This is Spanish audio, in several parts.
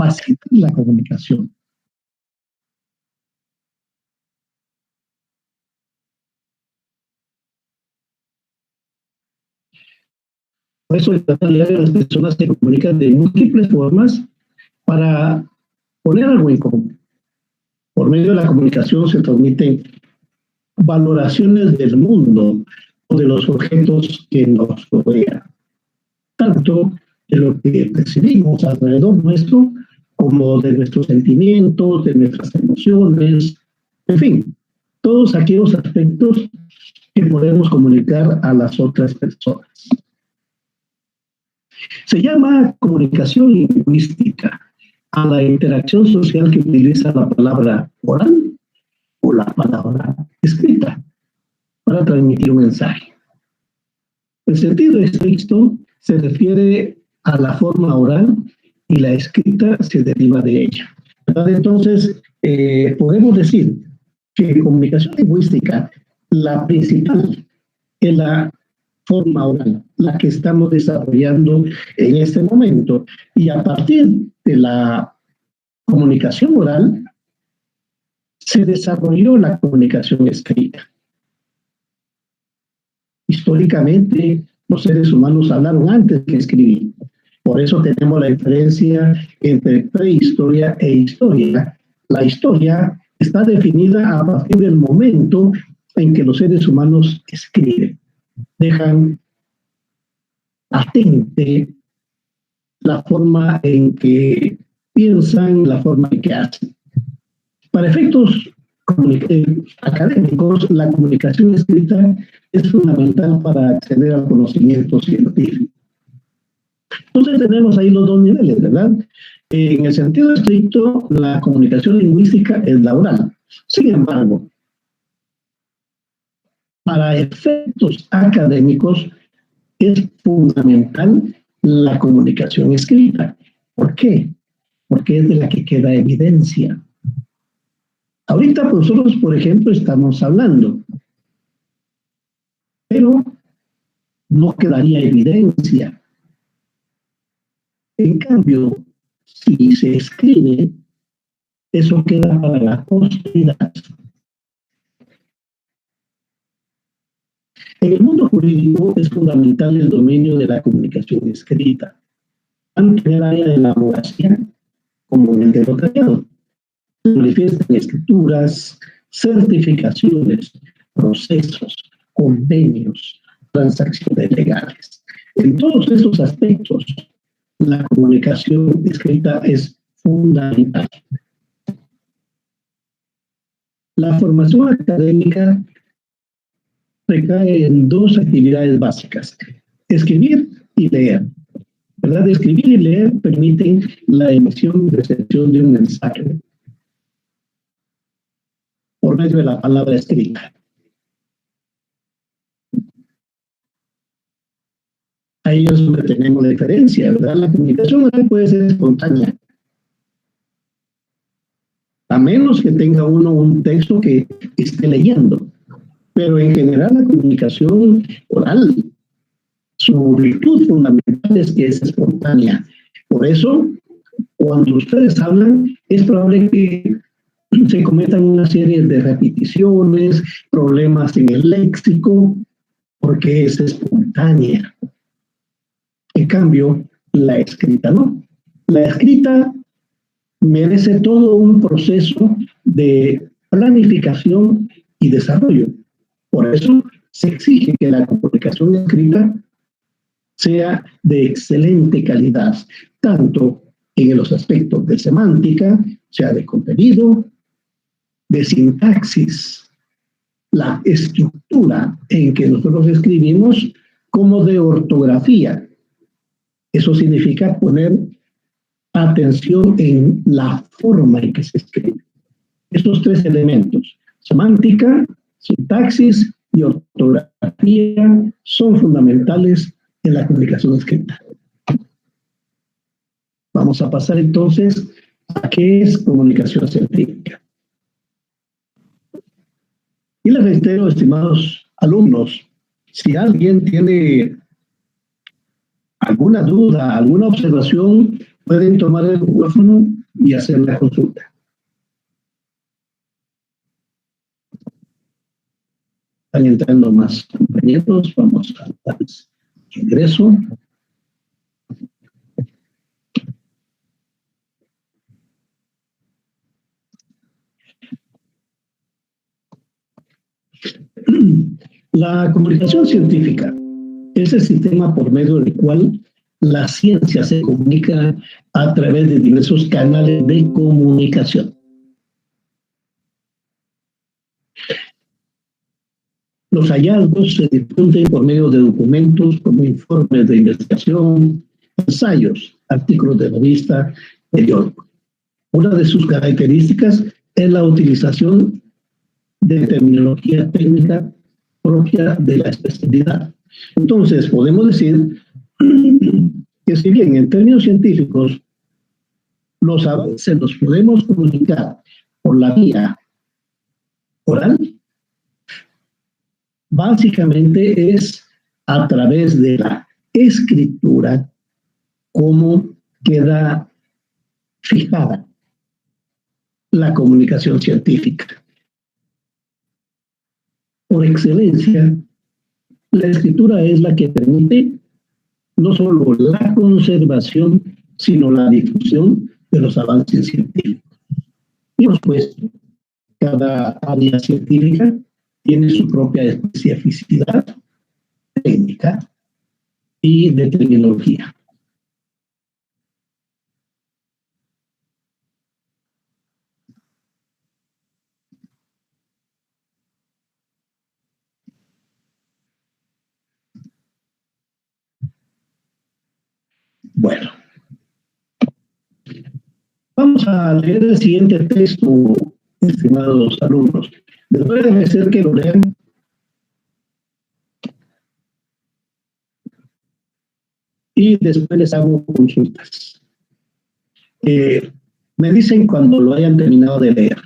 facilitar la comunicación. Por eso las personas se comunican de múltiples formas para poner algo en común. Por medio de la comunicación se transmiten valoraciones del mundo o de los objetos que nos rodean, tanto de lo que percibimos alrededor nuestro, como de nuestros sentimientos, de nuestras emociones, en fin, todos aquellos aspectos que podemos comunicar a las otras personas. Se llama comunicación lingüística a la interacción social que utiliza la palabra oral o la palabra escrita para transmitir un mensaje. El sentido estricto se refiere a la forma oral y la escrita se deriva de ella. Entonces, podemos decir que en comunicación lingüística, la principal es la forma oral, la que estamos desarrollando en este momento. Y a partir de la comunicación oral, se desarrolló la comunicación escrita. Históricamente, los seres humanos hablaron antes que escribir. Por eso tenemos la diferencia entre prehistoria e historia. La historia está definida a partir del momento en que los seres humanos escriben. Dejan patente la forma en que piensan, la forma en que hacen. Para efectos académicos, la comunicación escrita es fundamental para acceder al conocimiento científico. Entonces tenemos ahí los dos niveles, ¿verdad? En el sentido estricto, la comunicación lingüística es la oral. Sin embargo, para efectos académicos es fundamental la comunicación escrita. ¿Por qué? Porque es de la que queda evidencia. Ahorita nosotros, por ejemplo, estamos hablando, pero no quedaría evidencia. En cambio, si se escribe, eso queda para la posteridad. En el mundo jurídico es fundamental el dominio de la comunicación escrita, tanto en el área de la abogacía como en el de notariado. Se manifiestan escrituras, certificaciones, procesos, convenios, transacciones legales. En todos estos aspectos, la comunicación escrita es fundamental. La formación académica recae en dos actividades básicas: escribir y leer. ¿Verdad? Escribir y leer permiten la emisión y recepción de un mensaje por medio de la palabra escrita. Ahí es donde tenemos la diferencia, ¿verdad? La comunicación oral puede ser espontánea, a menos que tenga uno un texto que esté leyendo. Pero en general la comunicación oral, su virtud fundamental es que es espontánea. Por eso, cuando ustedes hablan, es probable que se cometan una serie de repeticiones, problemas en el léxico, porque es espontánea. En cambio, la escrita no. La escrita merece todo un proceso de planificación y desarrollo. Por eso se exige que la comunicación escrita sea de excelente calidad, tanto en los aspectos de semántica, sea de contenido, de sintaxis, la estructura en que nosotros escribimos, como de ortografía. Eso significa poner atención en la forma en que se escribe. Estos tres elementos, semántica, sintaxis y ortografía, son fundamentales en la comunicación escrita. Vamos a pasar entonces a qué es comunicación científica. Y les reitero, estimados alumnos, si alguien tiene alguna duda, alguna observación, pueden tomar el micrófono y hacer la consulta. Están entrando más compañeros, vamos a dar ingreso. La comunicación científica es el sistema por medio del cual la ciencia se comunica a través de diversos canales de comunicación. Los hallazgos se difunden por medio de documentos como informes de investigación, ensayos, artículos de revista, periódicos. Una de sus características es la utilización de terminología técnica propia de la especialidad. Entonces, podemos decir que si bien en términos científicos los avances los podemos comunicar por la vía oral, básicamente es a través de la escritura cómo queda fijada la comunicación científica. Por excelencia, la escritura es la que permite no solo la conservación, sino la difusión de los avances científicos. Y por supuesto, cada área científica tiene su propia especificidad técnica y de terminología. Bueno, vamos a leer el siguiente texto, estimados alumnos. Después de ser que lo lean, y después les hago consultas. Me dicen cuando lo hayan terminado de leer.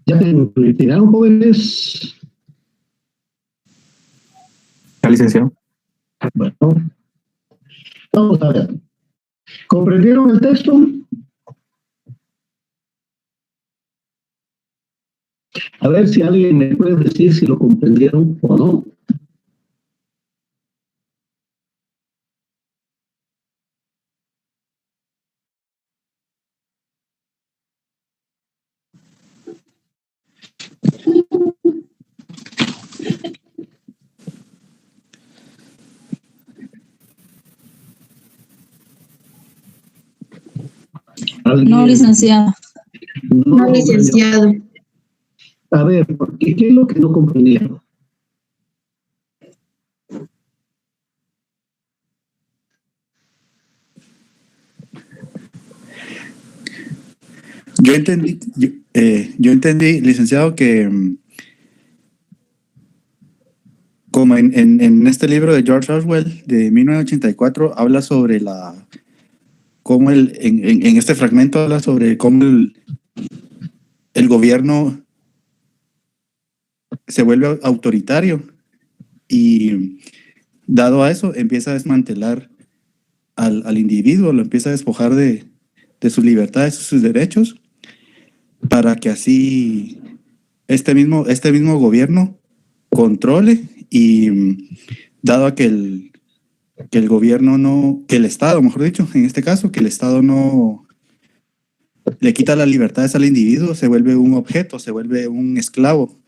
¿Ya tiraron, jóvenes? ¿La licenciado? Bueno, vamos a ver. ¿Comprendieron el texto? A ver si alguien me puede decir si lo comprendieron o no. No, licenciado. No, licenciado. A ver, ¿qué es lo que no comprendieron? Yo entendí, licenciado, que como en este libro de George Orwell de 1984 habla sobre cómo en este fragmento habla sobre cómo el gobierno se vuelve autoritario Y dado a eso, empieza a desmantelar al individuo, lo empieza a despojar de sus libertades, sus derechos, para que así este mismo gobierno controle y dado a que el gobierno no, que el Estado, mejor dicho, en este caso, que el Estado no le quita las libertades al individuo, se vuelve un objeto, se vuelve un esclavo.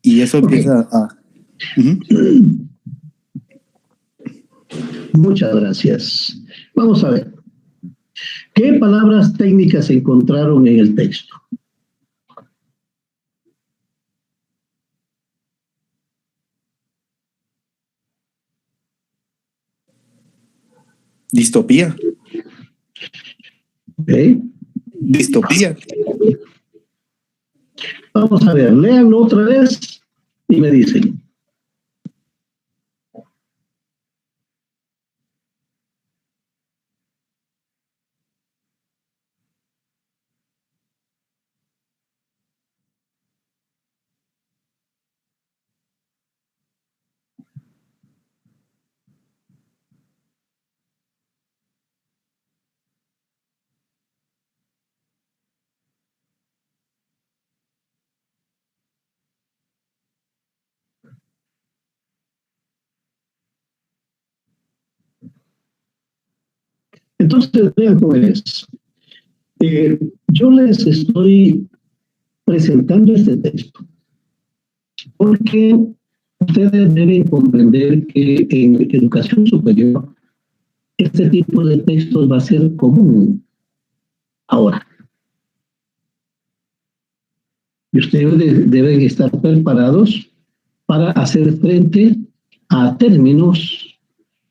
Y eso empieza a... Muchas gracias. Vamos a ver. ¿Qué palabras técnicas se encontraron en el texto? Distopía. ¿Okay? Distopía. Vamos a ver, léanlo otra vez y me dicen. Entonces, vean cómo es. Yo les estoy presentando este texto porque ustedes deben comprender que en educación superior este tipo de textos va a ser común ahora. Y ustedes deben estar preparados para hacer frente a términos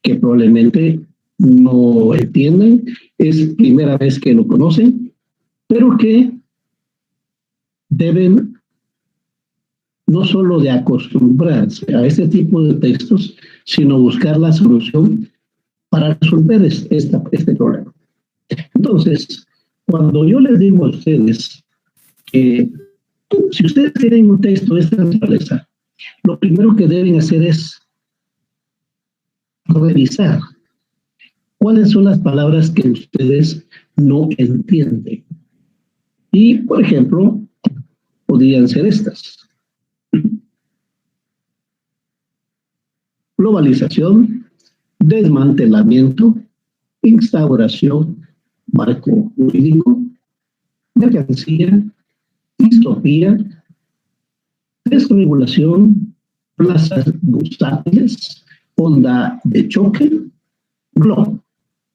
que probablemente no entienden, es primera vez que lo conocen, pero que deben no solo de acostumbrarse a este tipo de textos, sino buscar la solución para resolver este problema. Entonces, cuando yo les digo a ustedes que si ustedes tienen un texto de esta naturaleza, lo primero que deben hacer es revisar cuáles son las palabras que ustedes no entienden. Y, por ejemplo, podrían ser estas. Globalización, desmantelamiento, instauración, marco jurídico, mercancía, distopía, desregulación, plazas bursátiles, onda de choque, globo,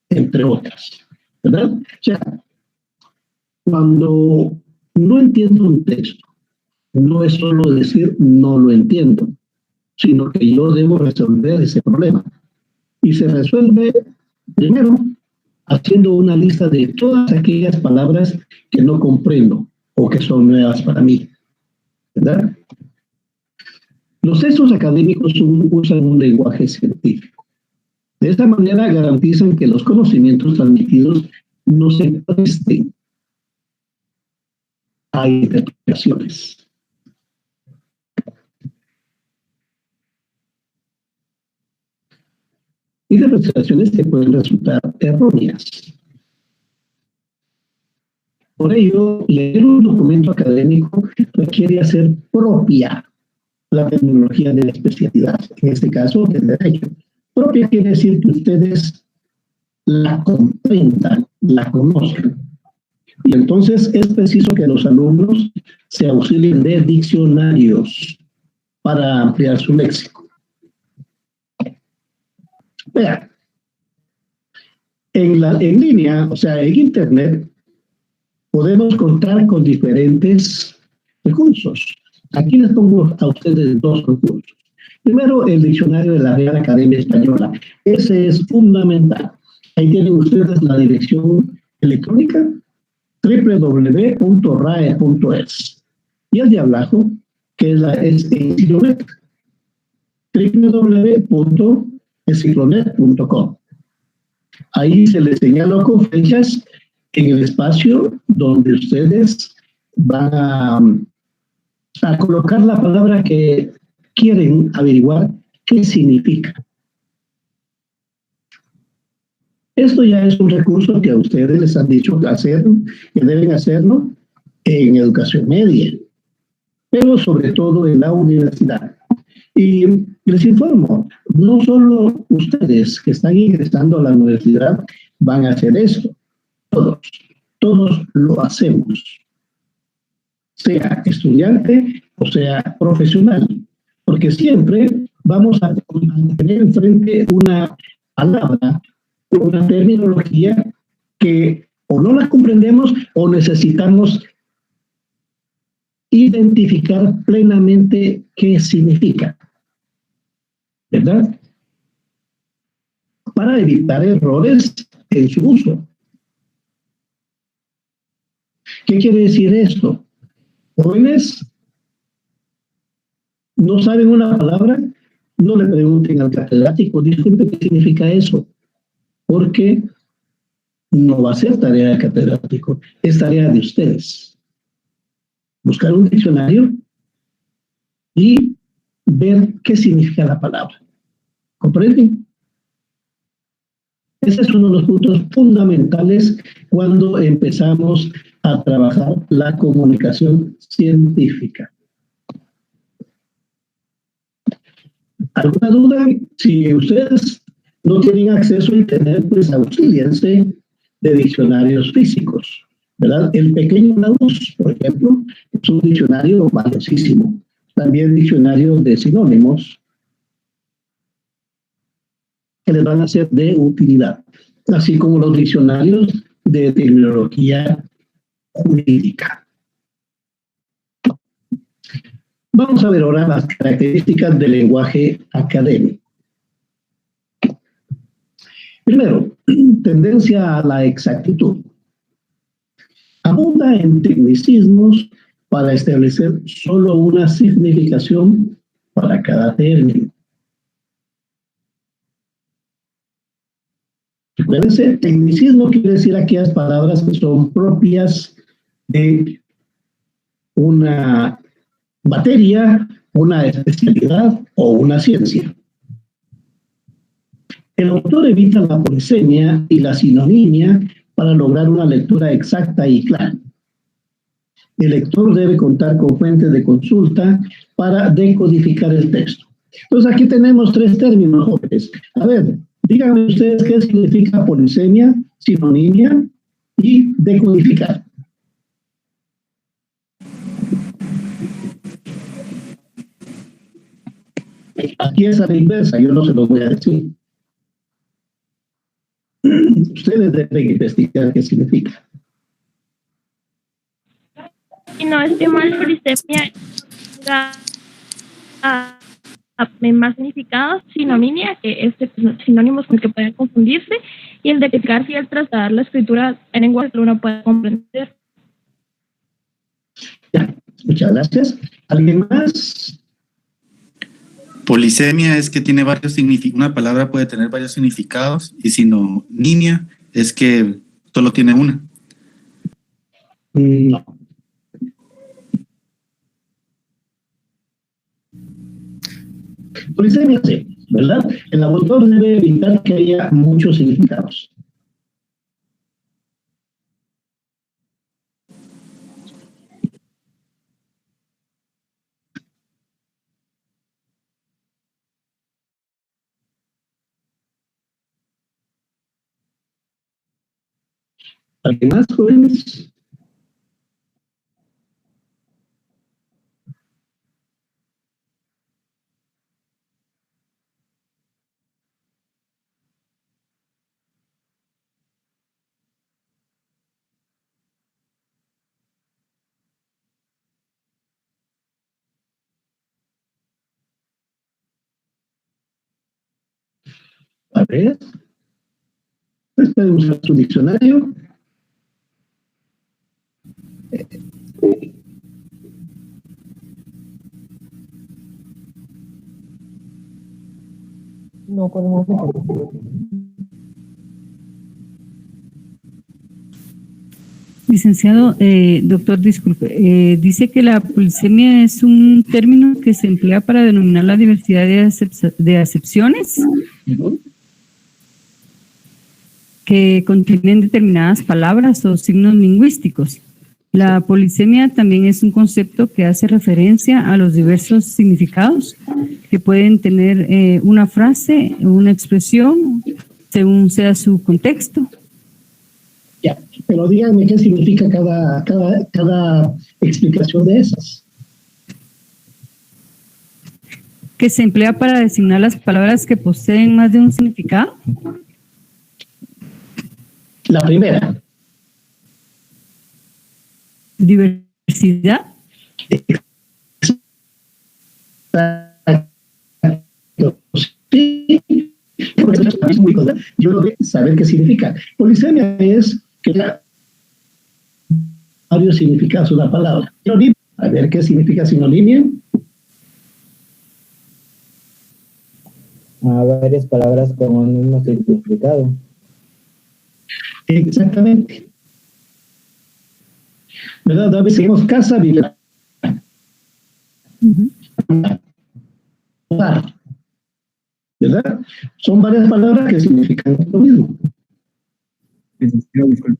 entre otras, ¿verdad? O sea, cuando no entiendo un texto, no es solo decir no lo entiendo, sino que yo debo resolver ese problema. Y se resuelve primero haciendo una lista de todas aquellas palabras que no comprendo o que son nuevas para mí, ¿verdad? Los textos académicos usan un lenguaje científico. De esta manera garantizan que los conocimientos transmitidos no se presten a interpretaciones. Interpretaciones que pueden resultar erróneas. Por ello, leer un documento académico requiere hacer propia la terminología de la especialidad, en este caso el derecho. Propia quiere decir que ustedes la comprendan, la conozcan. Y entonces es preciso que los alumnos se auxilien de diccionarios para ampliar su léxico. Vean, en línea, o sea, en Internet, podemos contar con diferentes recursos. Aquí les pongo a ustedes dos recursos. Primero, el diccionario de la Real Academia Española. Ese es fundamental. Ahí tienen ustedes la dirección electrónica www.rae.es. Y el de abajo, que es Enciclonet, www.enciclonet.com. Ahí se les señala con fechas en el espacio donde ustedes van a colocar la palabra que quieren averiguar ¿Qué significa? Esto ya es un recurso que a ustedes les han dicho que deben hacerlo en educación media, pero sobre todo en la universidad. Y les informo, no solo ustedes que están ingresando a la universidad van a hacer esto, todos lo hacemos, sea estudiante o sea profesional, porque siempre vamos a tener enfrente una palabra, una terminología que o no la comprendemos o necesitamos identificar plenamente qué significa, ¿verdad? Para evitar errores en su uso. ¿Qué quiere decir esto? Jóvenes, no saben una palabra, no le pregunten al catedrático, disculpe qué significa eso, porque no va a ser tarea del catedrático, es tarea de ustedes. Buscar un diccionario y ver qué significa la palabra. ¿Comprenden? Ese es uno de los puntos fundamentales cuando empezamos a trabajar la comunicación científica. ¿Alguna duda? Si ustedes no tienen acceso a Internet, pues auxíliense de diccionarios físicos, ¿verdad? El pequeño Larousse, por ejemplo, es un diccionario valiosísimo. También diccionarios de sinónimos que les van a ser de utilidad, así como los diccionarios de terminología jurídica. Vamos a ver ahora las características del lenguaje académico. Primero, tendencia a la exactitud. Abunda en tecnicismos para establecer solo una significación para cada término. Recuérdense, tecnicismo quiere decir aquellas palabras que son propias de una materia, una especialidad o una ciencia. El autor evita la polisemia y la sinonimia para lograr una lectura exacta y clara. El lector debe contar con fuentes de consulta para decodificar el texto. Entonces aquí tenemos tres términos, jóvenes. A ver, díganme ustedes qué significa polisemia, sinonimia y decodificar. Aquí es a la inversa, yo no se lo voy a decir. Ustedes deben investigar qué significa. Si no estoy mal, polisemia más significados, sinonimia, que es sinónimos con que pueden confundirse, y el decodificar y el trasladar la escritura en lenguaje que uno pueda comprender. Ya, muchas gracias. ¿Alguien más? Polisemia es que tiene varios significados. Una palabra puede tener varios significados, y sinonimia es que solo tiene una. No. Polisemia sí, ¿verdad? El autor debe evitar que haya muchos significados. ¿Alguien más, jóvenes? A ver. Pues pueden usar su diccionario. No podemos ver. Licenciado, doctor, disculpe, dice que la polisemia es un término que se emplea para denominar la diversidad de acepciones que contienen determinadas palabras o signos lingüísticos. La polisemia también es un concepto que hace referencia a los diversos significados que pueden tener una frase o una expresión según sea su contexto. Ya, pero díganme qué significa cada explicación de esas. Que se emplea para designar las palabras que poseen más de un significado. La primera. Diversidad. Sí. Yo lo que saber qué significa. Polisemia es que varios significados una palabra. A ver qué significa sinonimia. Varias palabras con un mismo significado. Exactamente. ¿Verdad? A veces seguimos casa, vida. ¿Verdad? Son varias palabras que significan lo mismo.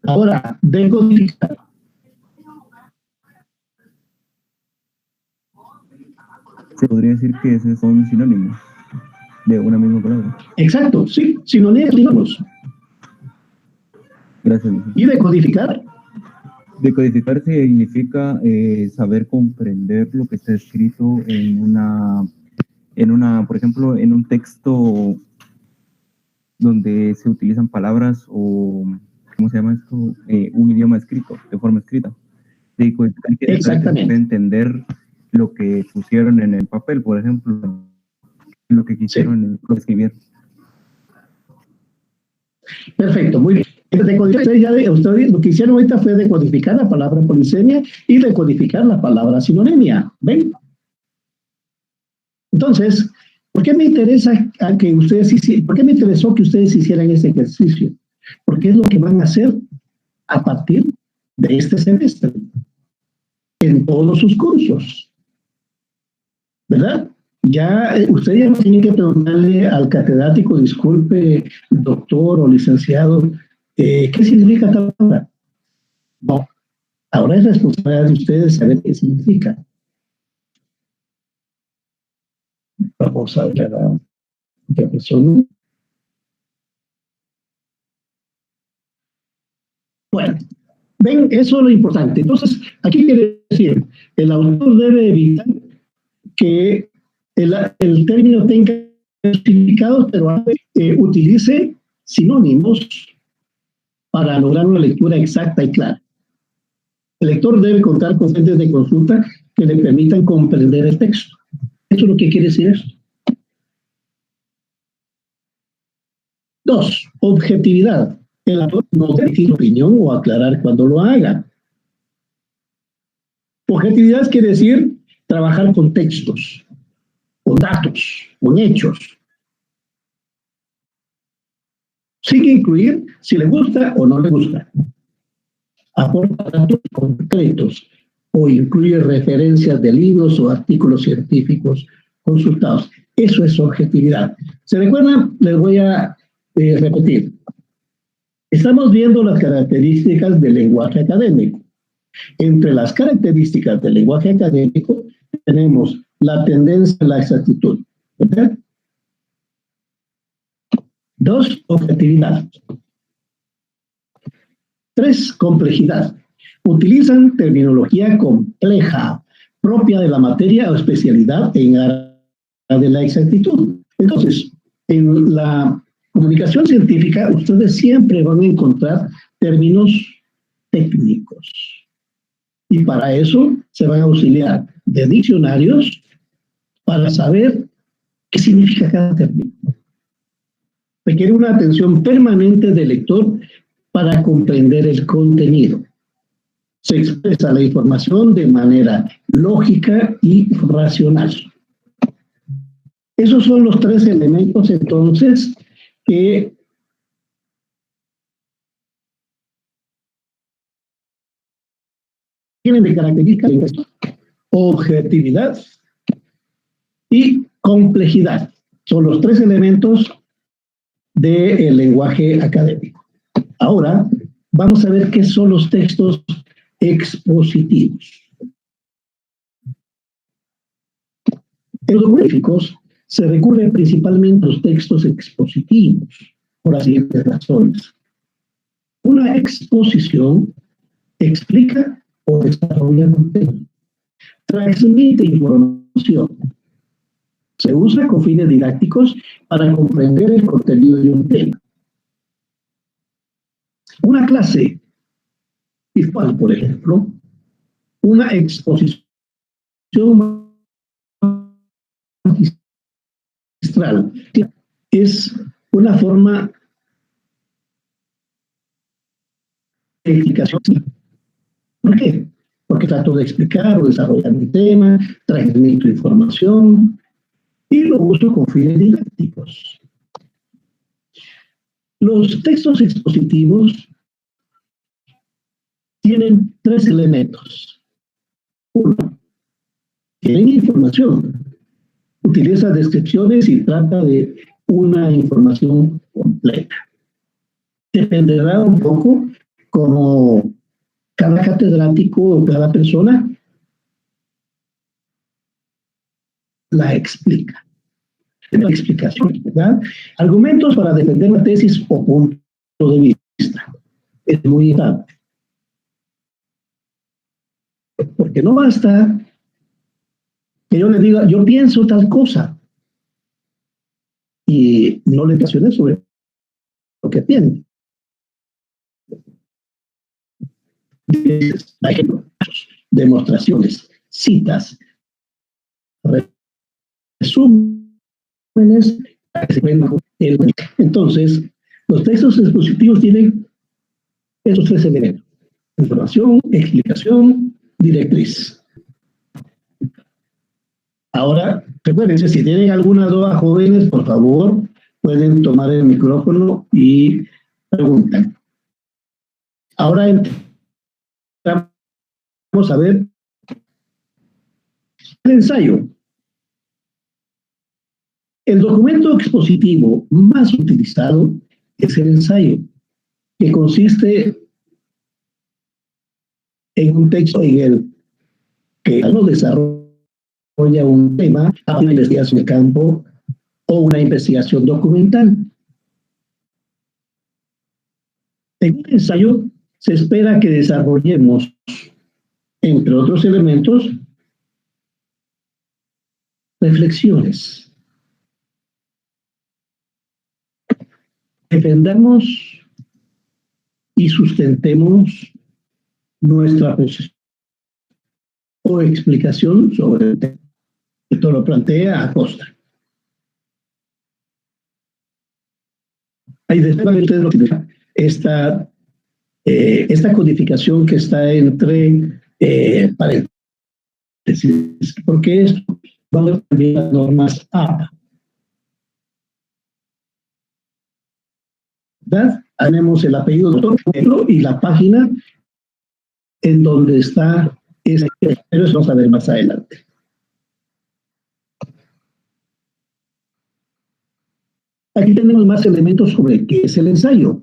Ahora, decodificar. Se podría decir que esos son sinónimos de una misma palabra. Exacto, sí, sinónimos. Gracias. ¿Y decodificar? Decodificar significa saber comprender lo que está escrito en una, por ejemplo, en un texto donde se utilizan palabras o, ¿cómo se llama esto? Un idioma escrito, de forma escrita. Decodificar quiere decir que se puede entender lo que pusieron en el papel, por ejemplo, lo que quisieron escribir. Perfecto, muy bien. Ustedes lo que hicieron ahorita fue decodificar la palabra polisemia y decodificar la palabra sinonimia. ¿Ven? Entonces, ¿por qué me interesó que ustedes hicieran ese ejercicio? Porque es lo que van a hacer a partir de este semestre en todos sus cursos. ¿Verdad? Ya ustedes ya no tienen que preguntarle al catedrático, disculpe, doctor o licenciado, ¿qué significa tal palabra? No, ahora es responsabilidad de ustedes saber qué significa. Vamos a ver a otra persona. Bueno, ven, eso es lo importante. Entonces, aquí quiere decir, el autor debe evitar que el término tenga significados, pero utilice sinónimos para lograr una lectura exacta y clara. El lector debe contar con fuentes de consulta que le permitan comprender el texto. Eso es lo que quiere decir eso. 2. Objetividad. El autor no debe emitir opinión o aclarar cuando lo haga. Objetividad quiere decir trabajar con textos, con datos, con hechos. Sin incluir si le gusta o no le gusta. Aporta datos concretos o incluye referencias de libros o artículos científicos consultados. Eso es objetividad. ¿Se recuerdan? Les voy a repetir. Estamos viendo las características del lenguaje académico. Entre las características del lenguaje académico tenemos la tendencia a la exactitud, ¿verdad? 2, objetividad. 3, complejidad. Utilizan terminología compleja, propia de la materia o especialidad en área de la exactitud. Entonces, en la comunicación científica, ustedes siempre van a encontrar términos técnicos. Y para eso se van a auxiliar de diccionarios para saber qué significa cada término. Requiere una atención permanente del lector para comprender el contenido. Se expresa la información de manera lógica y racional. Esos son los 3 elementos, entonces, que tienen de características objetividad y complejidad. Son los tres elementos del lenguaje académico. Ahora vamos a ver qué son los textos expositivos. En los documentos se recurre principalmente a los textos expositivos por las siguientes razones. Una exposición explica o desarrolla un tema, transmite información, se usa con fines didácticos para comprender el contenido de un tema. Una clase virtual, por ejemplo, una exposición magistral, es una forma de explicación. ¿Por qué? Porque trato de explicar o desarrollar mi tema, transmito información y lo uso con fines didácticos. Los textos expositivos tienen tres elementos. Uno, tienen información. Utiliza descripciones y trata de una información completa. Dependerá un poco como cada catedrático o cada persona la explica. La explicación, ¿verdad? Argumentos para defender la tesis o punto de vista. Es muy importante. Porque no basta que yo le diga, yo pienso tal cosa, y no le mencioné sobre lo que pienso. Ejemplos, demostraciones, citas, resúmenes. Entonces, los textos expositivos tienen esos tres elementos: información, explicación, directriz. Ahora, recuérdense, si tienen alguna duda, jóvenes, por favor, pueden tomar el micrófono y preguntan. Ahora vamos a ver el ensayo. El documento expositivo más utilizado es el ensayo, que consiste en un texto en el que uno desarrolla un tema, una investigación de campo o una investigación documental. En un ensayo se espera que desarrollemos, entre otros elementos, reflexiones. Defendamos y sustentemos nuestra posición o explicación sobre el tema. Esto lo plantea Acosta. Ahí después ustedes lo tienen. Esta codificación que está entre paréntesis, porque esto va a cambiar las normas APA. ¿Verdad? Tenemos el apellido del doctor y la página en donde está ese, pero eso vamos a ver más adelante. Aquí tenemos más elementos sobre qué es el ensayo.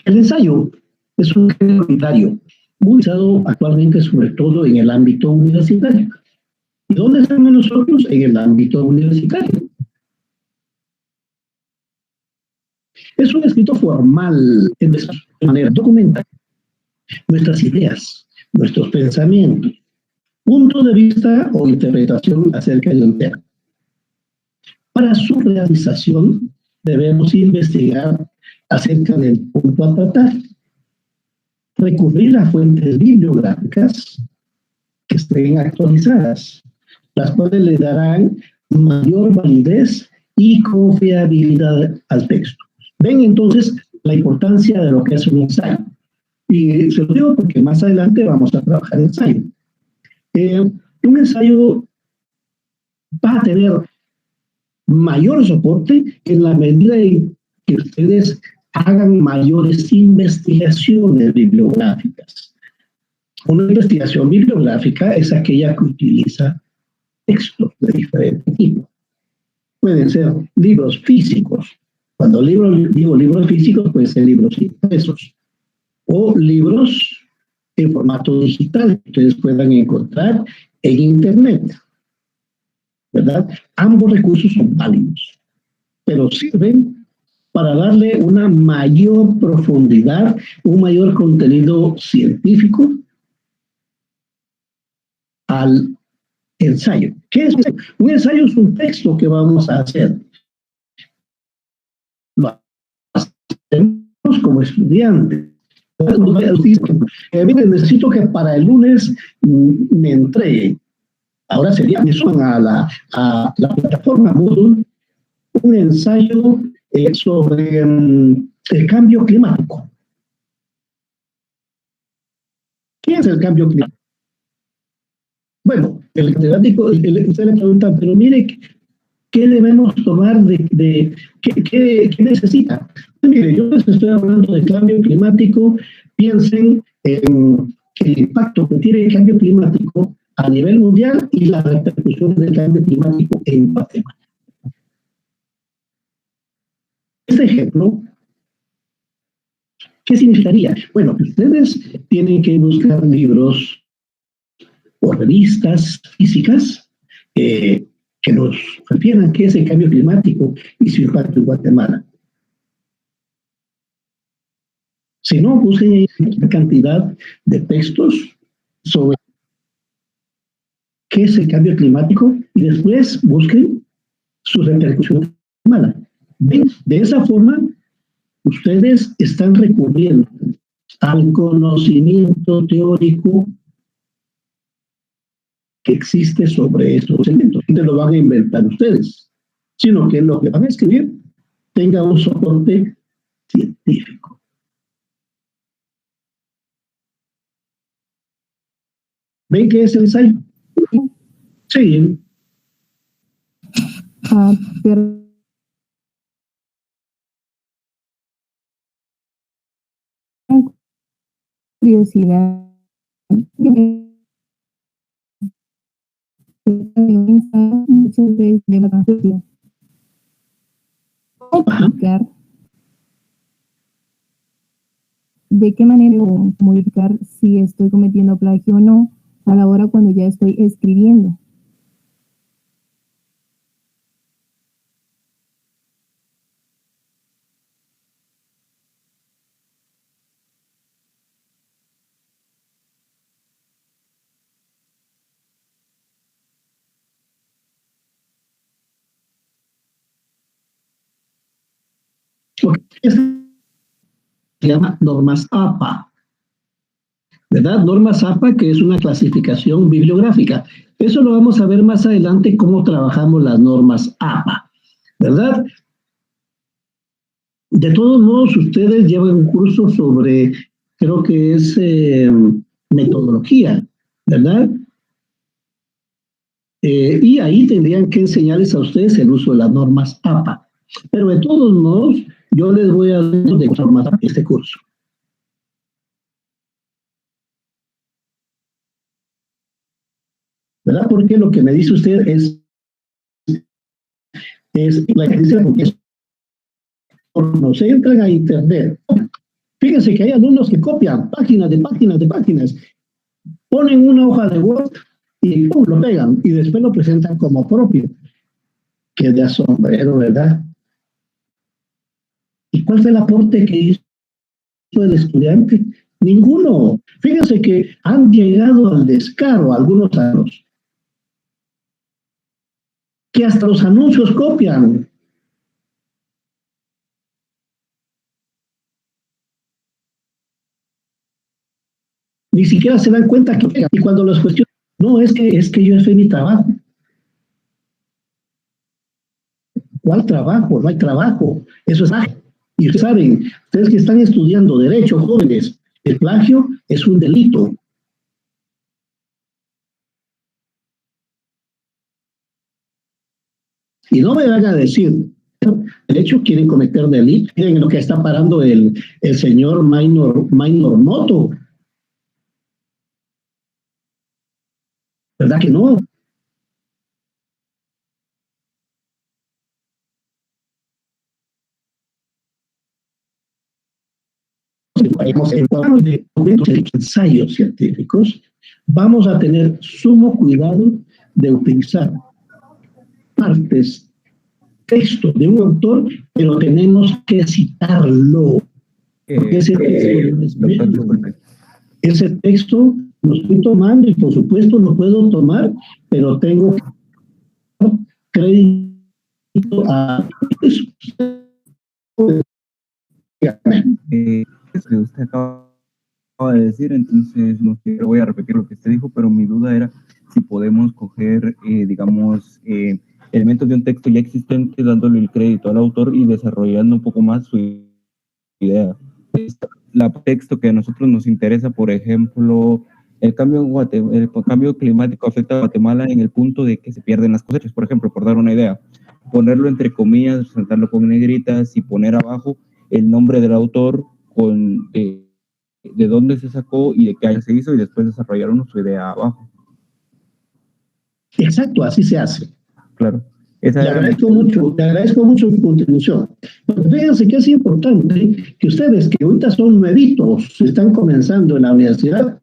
El ensayo es un género literario muy usado actualmente, sobre todo en el ámbito universitario. ¿Y dónde estamos nosotros? En el ámbito universitario. Es un escrito formal, de manera documental, nuestras ideas, nuestros pensamientos, punto de vista o interpretación acerca de un tema. Para su realización debemos investigar acerca del punto a tratar, recurrir a fuentes bibliográficas que estén actualizadas, las cuales le darán mayor validez y confiabilidad al texto. Ven entonces la importancia de lo que es un ensayo. Y se lo digo porque más adelante vamos a trabajar ensayo. Un ensayo va a tener mayor soporte en la medida en que ustedes hagan mayores investigaciones bibliográficas. Una investigación bibliográfica es aquella que utiliza textos de diferente tipo. Pueden ser libros físicos. Cuando digo libros físicos, pueden ser libros impresos o libros en formato digital que ustedes puedan encontrar en Internet, ¿verdad? Ambos recursos son válidos, pero sirven para darle una mayor profundidad, un mayor contenido científico al ensayo. ¿Qué es un ensayo? Un ensayo es un texto que vamos a hacer. Lo hacemos como estudiantes. Mire, necesito que para el lunes me entreguen. Ahora sería, me suman a la plataforma Moodle un ensayo sobre el cambio climático. ¿Qué es el cambio climático? Bueno, el climático, usted le pregunta, pero mire, ¿qué debemos tomar qué necesita? Mire, yo les estoy hablando de cambio climático, piensen en el impacto que tiene el cambio climático a nivel mundial y las repercusiones del cambio climático en Guatemala. Este ejemplo, ¿qué significaría? Bueno, ustedes tienen que buscar libros o revistas físicas que nos refieran qué es el cambio climático y su impacto en Guatemala. Si no, busquen ahí una cantidad de textos sobre qué es el cambio climático y después busquen sus repercusiones en Guatemala. ¿Ven? De esa forma, ustedes están recurriendo al conocimiento teórico que existe sobre estos elementos. No lo van a inventar ustedes, sino que lo que van a escribir tenga un soporte científico. ¿Ven qué es el ensayo? Sí. Pero curiosidad. Muchas veces de de qué manera modificar si estoy cometiendo plagio o no a la hora cuando ya estoy escribiendo. Se llama normas APA, ¿verdad? Normas APA, que es una clasificación bibliográfica. Eso lo vamos a ver más adelante, cómo trabajamos las normas APA, ¿verdad? De todos modos, ustedes llevan un curso sobre, creo que es metodología, ¿verdad? Y ahí tendrían que enseñarles a ustedes el uso de las normas APA. Pero de todos modos, yo les voy a dar de normas APA este curso. ¿Verdad? Porque lo que me dice usted es la que dice porque no se entran a internet. Fíjense que hay alumnos que copian páginas de páginas de páginas, ponen una hoja de Word y ¡pum!, lo pegan y después lo presentan como propio. Que de asombrero, ¿verdad? ¿Y cuál fue el aporte que hizo el estudiante? Ninguno. Fíjense que han llegado al descaro algunos años, que hasta los anuncios copian. Ni siquiera se dan cuenta que pegan. Y cuando los cuestionan, no, es que yo hice mi trabajo. ¿Cuál trabajo? No hay trabajo. Eso es plagio. Y ustedes saben, ustedes que están estudiando Derecho, jóvenes, el plagio es un delito. Y no me van a decir, de hecho quieren cometer delito. Miren lo que está parando el señor Minor Moto. ¿Verdad que no? Hablamos de ensayos científicos, vamos a tener sumo cuidado de utilizar partes, textos de un autor, pero tenemos que citarlo. Porque ese texto lo estoy tomando y por supuesto lo puedo tomar, pero tengo que dar crédito a eso. Que usted acaba de decir, entonces no voy a repetir lo que usted dijo, pero mi duda era si podemos coger, digamos, elementos de un texto ya existente, dándole el crédito al autor y desarrollando un poco más su idea. El texto que a nosotros nos interesa, por ejemplo, el cambio climático afecta a Guatemala en el punto de que se pierden las cosechas, por ejemplo, por dar una idea, ponerlo entre comillas, resaltarlo con negritas y poner abajo el nombre del autor con de dónde se sacó y de qué año se hizo, y después desarrollaron su idea abajo. Exacto, así se hace. Claro. Te agradezco mucho su contribución. Pero fíjense que es importante que ustedes, que ahorita son nuevitos, están comenzando en la universidad,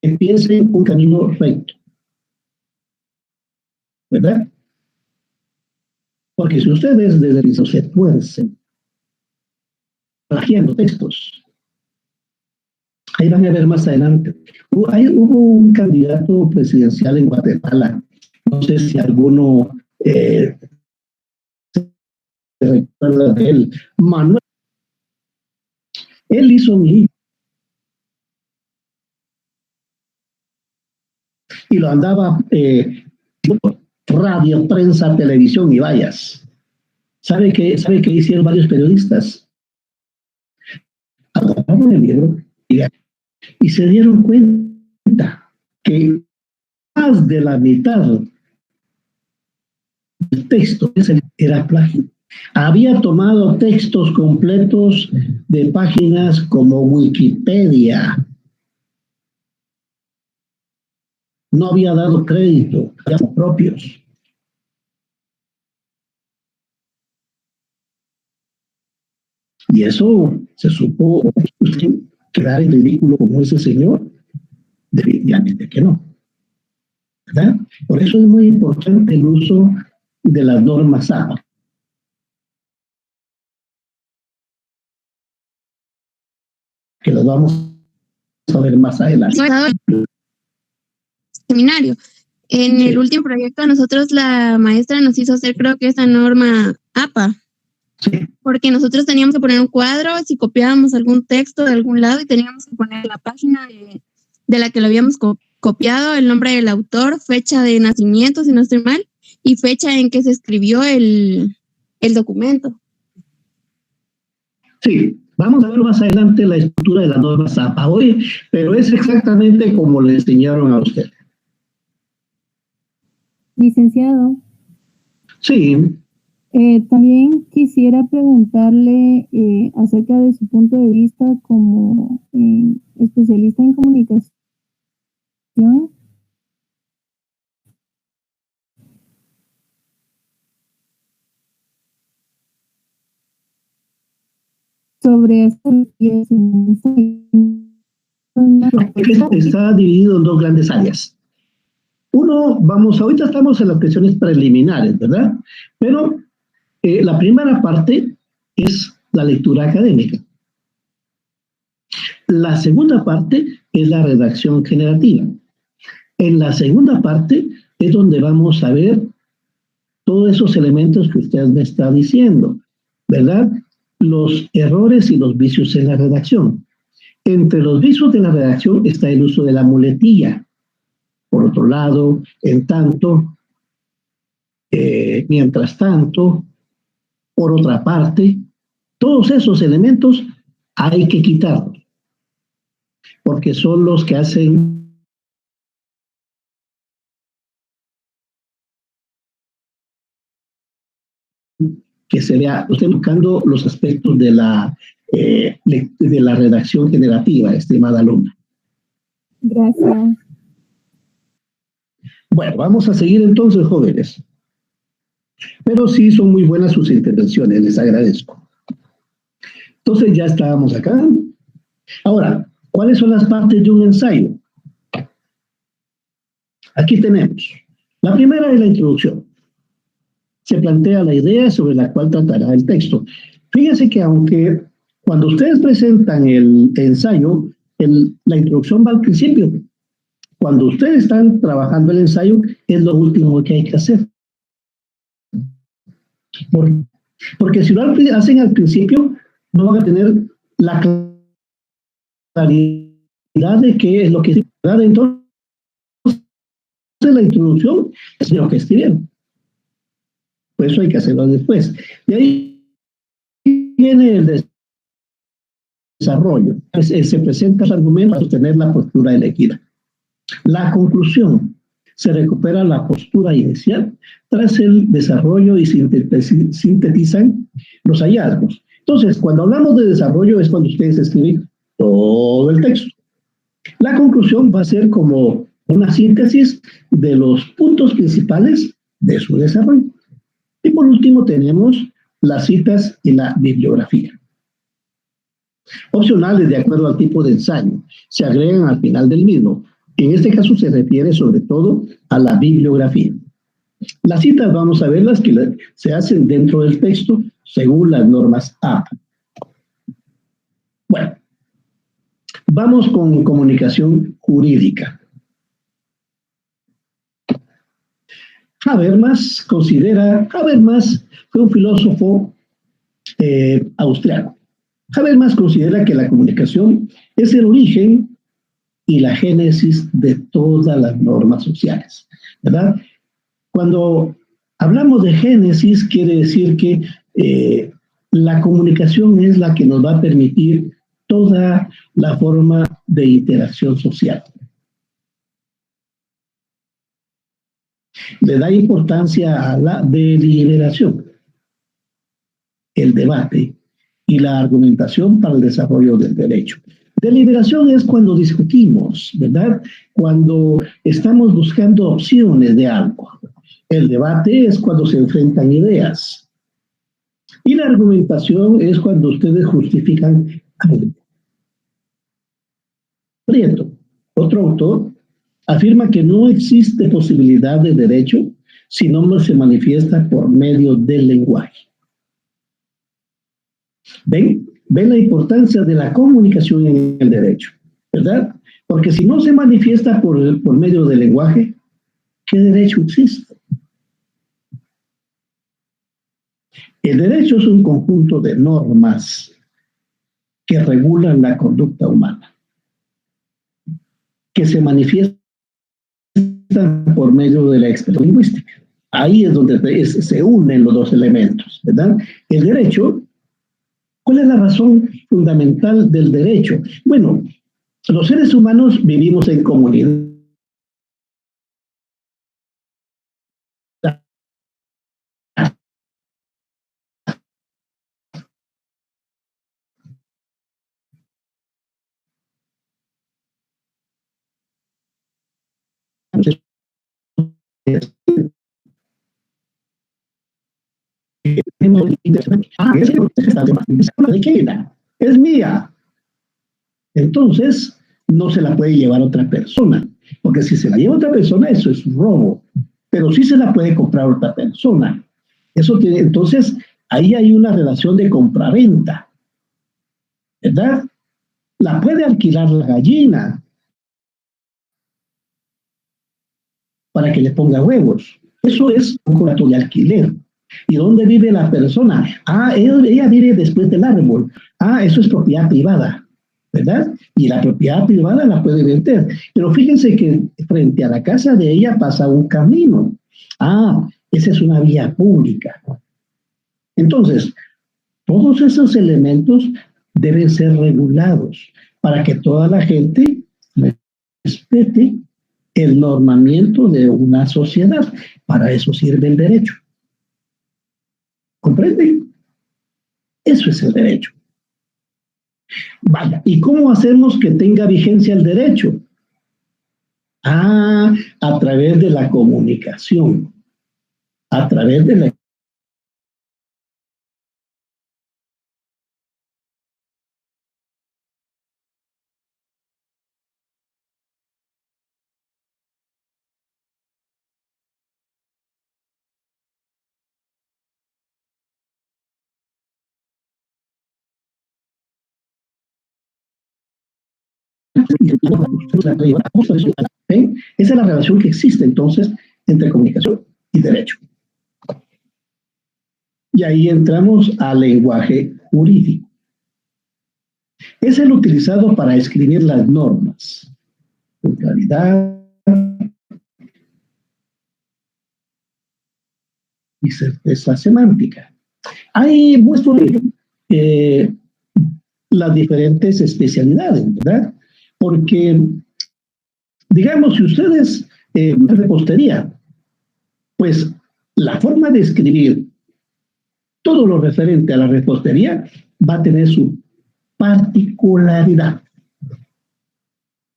empiecen un camino recto. ¿Verdad? Porque si ustedes desde el inicio se tuercen plagiando textos, ahí van a ver más adelante. Hubo un candidato presidencial en Guatemala, no sé si alguno se recuerda de él, Manuel. Él hizo un libro y lo andaba radio, prensa, televisión y vallas. ¿Sabe qué hicieron varios periodistas? Agarraron el libro y se dieron cuenta que más de la mitad del texto era plagio. Había tomado textos completos de páginas como Wikipedia. No había dado crédito a los propios. Y eso se supo quedar en ridículo como ese señor. Definitivamente que no. ¿Verdad? Por eso es muy importante el uso de las normas APA. Que lo vamos a ver más adelante. Seminario. En el último proyecto, nosotros la maestra nos hizo hacer, creo que esa norma APA. Sí. Porque nosotros teníamos que poner un cuadro, si copiábamos algún texto de algún lado, y teníamos que poner la página de la que lo habíamos copiado, el nombre del autor, fecha de nacimiento, si no estoy mal, y fecha en que se escribió el documento. Sí, vamos a ver más adelante la estructura de la norma APA hoy, pero es exactamente como le enseñaron a usted. Licenciado. Sí. También quisiera preguntarle acerca de su punto de vista como especialista en comunicación. Sobre esto está dividido en dos grandes áreas. Uno, ahorita estamos en las cuestiones preliminares, ¿verdad? Pero la primera parte es la lectura académica. La segunda parte es la redacción generativa. En la segunda parte es donde vamos a ver todos esos elementos que usted me está diciendo, ¿verdad? Los errores y los vicios en la redacción. Entre los vicios de la redacción está el uso de la muletilla. Por otro lado, en tanto, mientras tanto, por otra parte, todos esos elementos hay que quitarlos, porque son los que hacen que se vea. Usted buscando los aspectos de la redacción generativa, estimada alumna. Gracias. Bueno, vamos a seguir entonces, jóvenes. Pero sí son muy buenas sus intervenciones, les agradezco. Entonces ya estábamos acá. Ahora, ¿cuáles son las partes de un ensayo? Aquí tenemos. La primera es la introducción. Se plantea la idea sobre la cual tratará el texto. Fíjense que aunque cuando ustedes presentan el ensayo, la introducción va al principio. Cuando ustedes están trabajando el ensayo, es lo último que hay que hacer. Porque si lo hacen al principio, no van a tener la claridad de qué es lo que es. Entonces, la introducción es lo que escribieron. Por eso hay que hacerlo después. De ahí viene el desarrollo. Se presenta el argumento para sostener la postura elegida. La conclusión. Se recupera la postura inicial tras el desarrollo y sintetizan los hallazgos. Entonces, cuando hablamos de desarrollo es cuando ustedes escriben todo el texto. La conclusión va a ser como una síntesis de los puntos principales de su desarrollo. Y por último tenemos las citas y la bibliografía. Opcionales de acuerdo al tipo de ensayo. Se agregan al final del mismo. En este caso se refiere sobre todo a la bibliografía. Las citas vamos a verlas que se hacen dentro del texto según las normas APA. Bueno, vamos con comunicación jurídica. Habermas fue un filósofo austriaco. Habermas considera que la comunicación es el origen y la génesis de todas las normas sociales, ¿verdad? Cuando hablamos de génesis, quiere decir que la comunicación es la que nos va a permitir toda la forma de interacción social. Le da importancia a la deliberación, el debate y la argumentación para el desarrollo del derecho. Deliberación es cuando discutimos, ¿verdad? Cuando estamos buscando opciones de algo. El debate es cuando se enfrentan ideas. Y la argumentación es cuando ustedes justifican algo. Prieto, otro autor, afirma que no existe posibilidad de derecho si no se manifiesta por medio del lenguaje. ¿Ven? Ven la importancia de la comunicación en el derecho, ¿verdad? Porque si no se manifiesta por medio del lenguaje, ¿qué derecho existe? El derecho es un conjunto de normas que regulan la conducta humana, que se manifiestan por medio de la expresión lingüística. Ahí es donde se unen los dos elementos, ¿verdad? El derecho. ¿Cuál es la razón fundamental del derecho? Bueno, los seres humanos vivimos en comunidad. ¿De qué era? Es mía. Entonces, no se la puede llevar otra persona, porque si se la lleva otra persona, eso es un robo, pero sí se la puede comprar otra persona. Eso tiene, entonces, ahí hay una relación de compraventa, ¿verdad? La puede alquilar la gallina para que le ponga huevos. Eso es un contrato de alquiler. ¿Y dónde vive la persona? Ah, ella vive después del árbol. Ah, eso es propiedad privada, ¿verdad? Y la propiedad privada la puede vender. Pero fíjense que frente a la casa de ella pasa un camino. Ah, esa es una vía pública. Entonces, todos esos elementos deben ser regulados para que toda la gente respete el normamiento de una sociedad. Para eso sirve el derecho. ¿Comprenden? Eso es el derecho. Vaya, ¿y cómo hacemos que tenga vigencia el derecho? A través de la comunicación, a través de la ¿sí? Esa es la relación que existe entonces entre comunicación y derecho. Y ahí entramos al lenguaje jurídico. Es el utilizado para escribir las normas con claridad y certeza semántica. Ahí muestro las diferentes especialidades, ¿verdad? Porque, digamos, si ustedes repostería, pues la forma de escribir todo lo referente a la repostería va a tener su particularidad.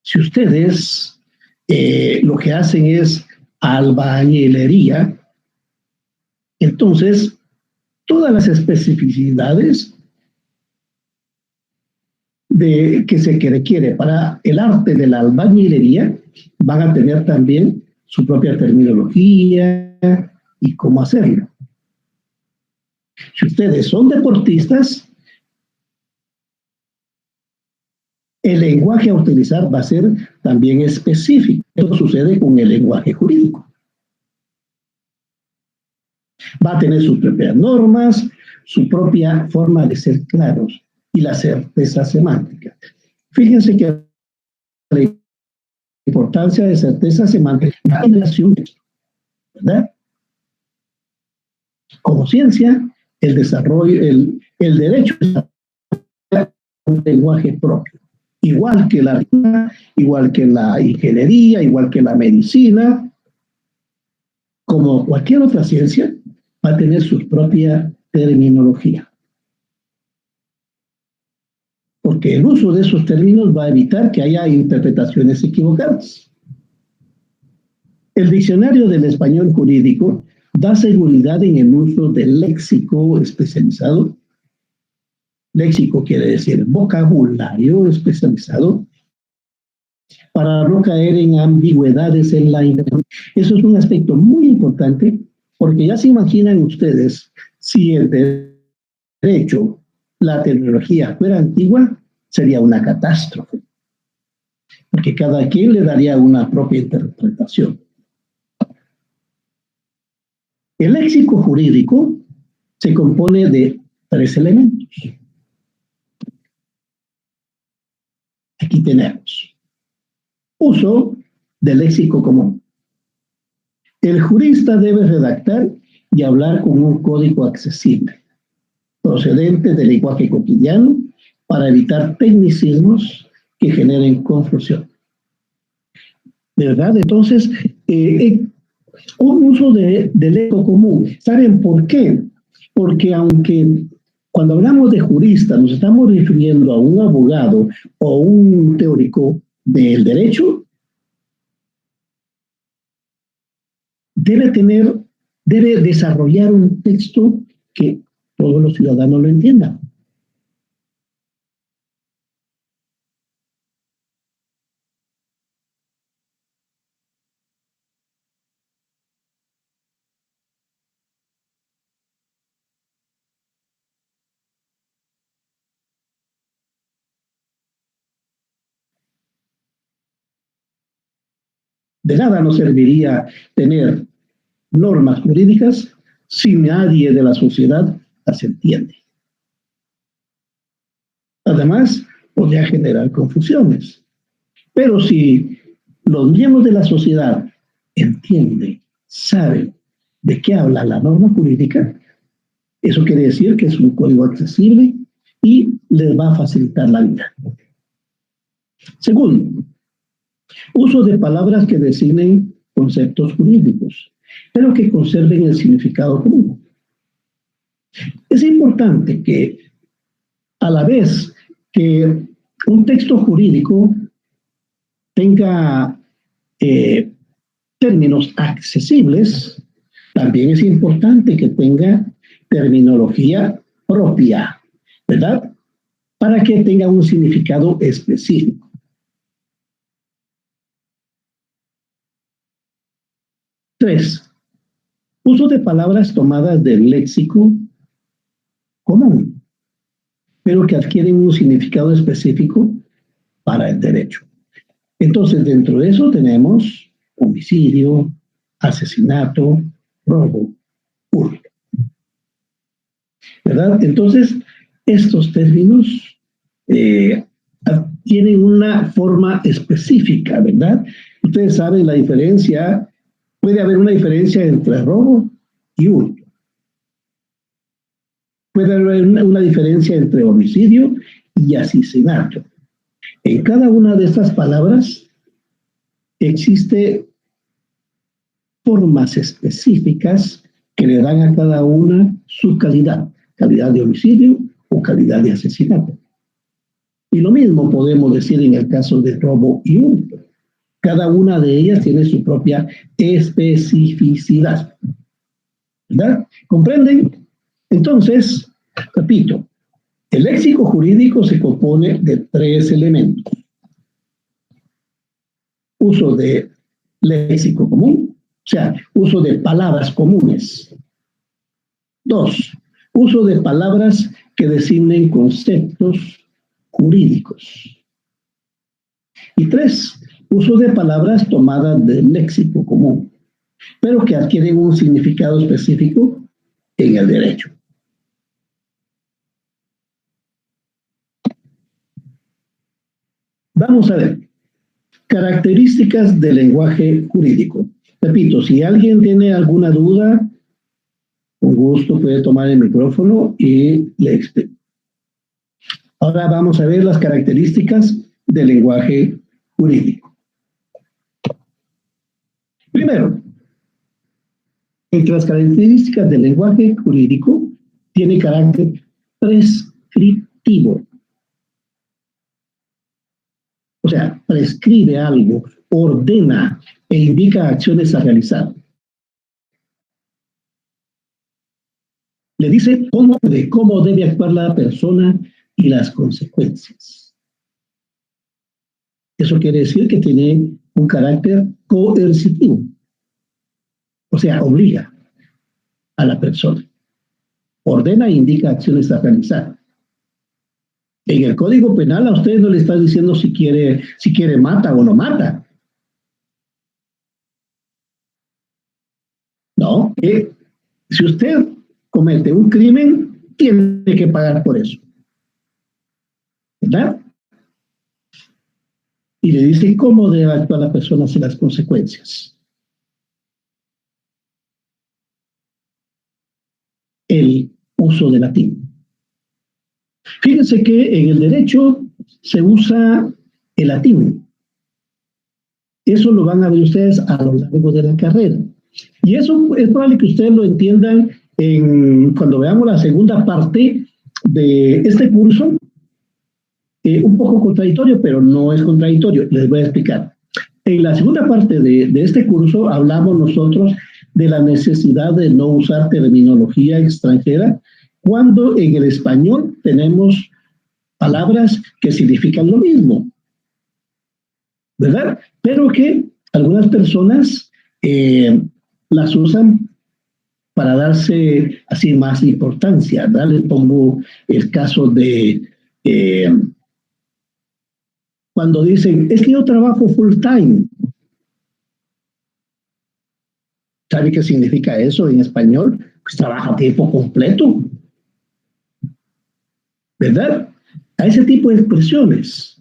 Si ustedes lo que hacen es albañilería, entonces todas las especificidades que se requiere para el arte de la albañilería van a tener también su propia terminología y cómo hacerlo. Si ustedes son deportistas, el lenguaje a utilizar va a ser también específico. Eso sucede con el lenguaje jurídico. Va a tener sus propias normas, su propia forma de ser claros y la certeza semántica. Fíjense que la importancia de certeza semántica es la generación, ¿verdad? Como ciencia, el desarrollo, el derecho es un lenguaje propio. Igual que la ingeniería, igual que la medicina, como cualquier otra ciencia, va a tener su propia terminología. Porque el uso de esos términos va a evitar que haya interpretaciones equivocadas. El diccionario del español jurídico da seguridad en el uso del léxico especializado. Léxico quiere decir vocabulario especializado para no caer en ambigüedades en la interpretación. Eso es un aspecto muy importante porque ya se imaginan ustedes si el derecho, la terminología fuera antigua, sería una catástrofe, porque cada quien le daría una propia interpretación. El léxico jurídico se compone de 3 elementos. Aquí tenemos uso del léxico común. El jurista debe redactar y hablar con un código accesible, procedente del lenguaje cotidiano, para evitar tecnicismos que generen confusión. ¿De verdad? Entonces, un uso del léxico común. ¿Saben por qué? Porque aunque cuando hablamos de jurista nos estamos refiriendo a un abogado o un teórico del derecho, debe desarrollar un texto que todos los ciudadanos lo entiendan. De nada nos serviría tener normas jurídicas si nadie de la sociedad las entiende. Además, podría generar confusiones. Pero si los miembros de la sociedad entienden, saben de qué habla la norma jurídica, eso quiere decir que es un código accesible y les va a facilitar la vida. Segundo, uso de palabras que designen conceptos jurídicos, pero que conserven el significado común. Es importante que, a la vez que un texto jurídico tenga términos accesibles, también es importante que tenga terminología propia, ¿verdad? Para que tenga un significado específico. Tres, uso de palabras tomadas del léxico común, pero que adquieren un significado específico para el derecho. Entonces, dentro de eso tenemos homicidio, asesinato, robo, hurto. ¿Verdad? Entonces, estos términos tienen una forma específica, ¿verdad? Ustedes saben la diferencia, puede haber una diferencia entre robo y hurto. Puede haber una diferencia entre homicidio y asesinato. En cada una de estas palabras existe formas específicas que le dan a cada una su calidad de homicidio o calidad de asesinato. Y lo mismo podemos decir en el caso de robo y hurto. Cada una de ellas tiene su propia especificidad. ¿Verdad? ¿Comprenden? Entonces, repito, el léxico jurídico se compone de 3 elementos. Uso de léxico común, o sea, uso de palabras comunes. 2, uso de palabras que designen conceptos jurídicos. Y 3, uso de palabras tomadas del léxico común, pero que adquieren un significado específico en el derecho. Vamos a ver, características del lenguaje jurídico. Repito, si alguien tiene alguna duda, con gusto puede tomar el micrófono y le explico. Ahora vamos a ver las características del lenguaje jurídico. Primero, entre las características del lenguaje jurídico, tiene carácter prescriptivo. O sea, prescribe algo, ordena e indica acciones a realizar. Le dice cómo debe actuar la persona y las consecuencias. Eso quiere decir que tiene un carácter coercitivo. O sea, obliga a la persona. Ordena e indica acciones a realizar. En el Código Penal a usted no le está diciendo si quiere mata o no mata. No, si usted comete un crimen, tiene que pagar por eso. ¿Verdad? Y le dice cómo debe actuar la persona y las consecuencias. El uso de latín. Fíjense que en el derecho se usa el latín. Eso lo van a ver ustedes a lo largo de la carrera. Y eso es probable que ustedes lo entiendan cuando veamos la segunda parte de este curso. Un poco contradictorio, pero no es contradictorio. Les voy a explicar. En la segunda parte de este curso hablamos nosotros de la necesidad de no usar terminología extranjera cuando en el español tenemos palabras que significan lo mismo, ¿verdad? Pero que algunas personas las usan para darse así más importancia, ¿verdad? Les pongo el caso de cuando dicen, es que yo trabajo full time. ¿Sabe qué significa eso en español? Pues trabaja a tiempo completo. ¿Verdad? A ese tipo de expresiones.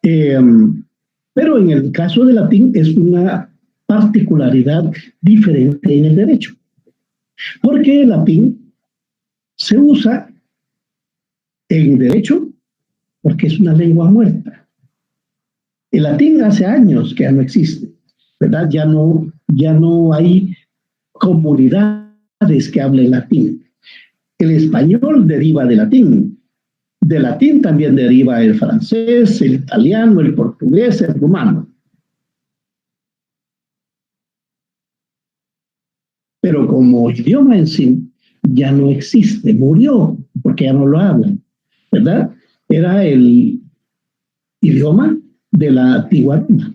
Pero en el caso del latín es una particularidad diferente en el derecho. Porque el latín se usa en derecho porque es una lengua muerta. El latín hace años que ya no existe, ¿verdad? Ya no hay comunidades que hablen latín. El español deriva del latín. De latín también deriva el francés, el italiano, el portugués, el rumano. pero como idioma en sí ya no existe, murió, porque ya no lo hablan, ¿verdad? Era el idioma de la antigua Roma.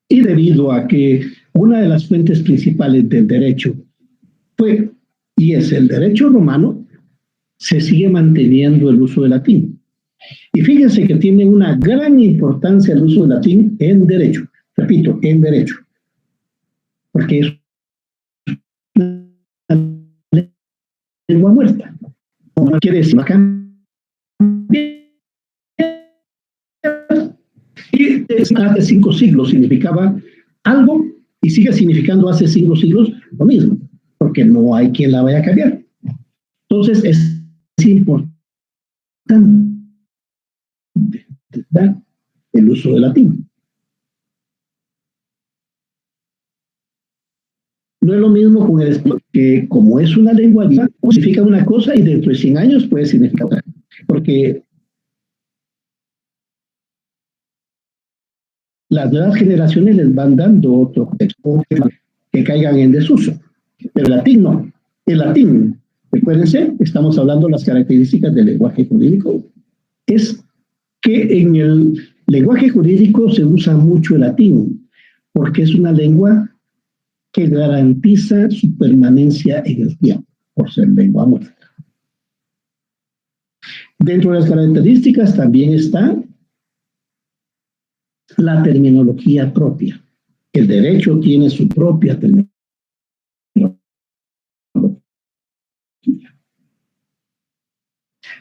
Y debido a que una de las fuentes principales del derecho fue y es el derecho romano, se sigue manteniendo el uso del latín. Y fíjense que tiene una gran importancia el uso del latín en derecho. Repito, en derecho. Porque es una lengua muerta. No quiere decir acá. Y hace 5 siglos significaba algo y sigue significando hace 5 siglos lo mismo, porque no hay quien la vaya a cambiar. Entonces es importante, ¿verdad?, el uso del latín. No es lo mismo con el español, que como es una lengua viva, significa una cosa y dentro de 100 años puede significar otra. Porque las nuevas generaciones les van dando otro texto que caigan en desuso. Pero el latín no. El latín, recuérdense, estamos hablando de las características del lenguaje jurídico, es que en el lenguaje jurídico se usa mucho el latín, porque es una lengua que garantiza su permanencia en el tiempo, por ser lengua muerta. Dentro de las características también está la terminología propia. El derecho tiene su propia terminología.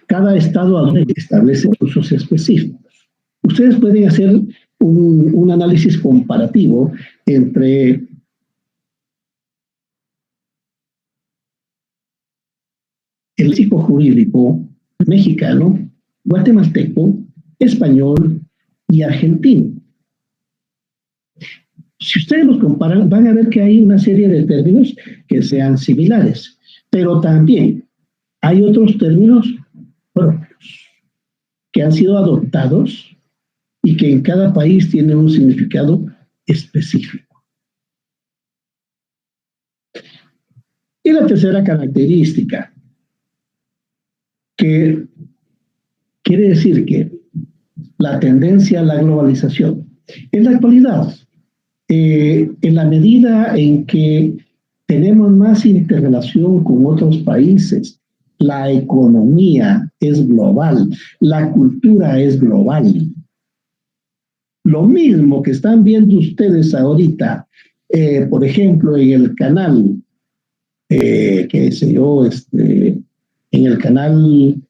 Cada estado establece usos específicos. Ustedes pueden hacer un análisis comparativo entre el léxico jurídico mexicano, guatemalteco, español y argentino. Si ustedes los comparan, van a ver que hay una serie de términos que sean similares, pero también hay otros términos propios que han sido adoptados y que en cada país tienen un significado específico. Y la tercera característica, que quiere decir que la tendencia a la globalización. En la actualidad, en la medida en que tenemos más interrelación con otros países, la economía es global, la cultura es global. Lo mismo que están viendo ustedes ahorita, por ejemplo, en el canal, qué sé yo, en el canal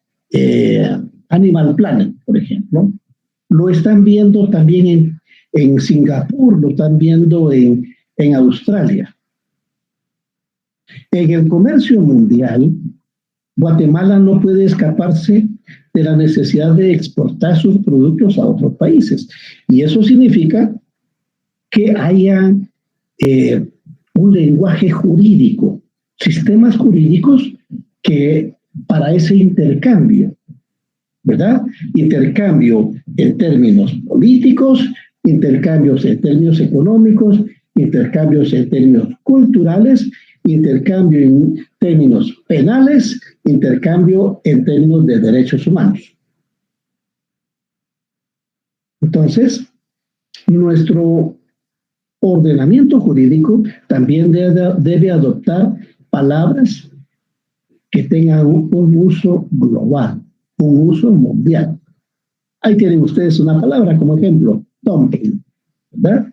Animal Planet, por ejemplo, lo están viendo también en Singapur, lo están viendo en Australia. En el comercio mundial, Guatemala no puede escaparse de la necesidad de exportar sus productos a otros países. Y eso significa que haya un lenguaje jurídico, sistemas jurídicos que para ese intercambio, ¿verdad? Intercambio en términos políticos, intercambios en términos económicos, intercambios en términos culturales, intercambio en términos penales, intercambio en términos de derechos humanos. Entonces, nuestro ordenamiento jurídico también debe adoptar palabras que tengan un uso global, un uso mundial. Ahí tienen ustedes una palabra como ejemplo, dumping, ¿verdad?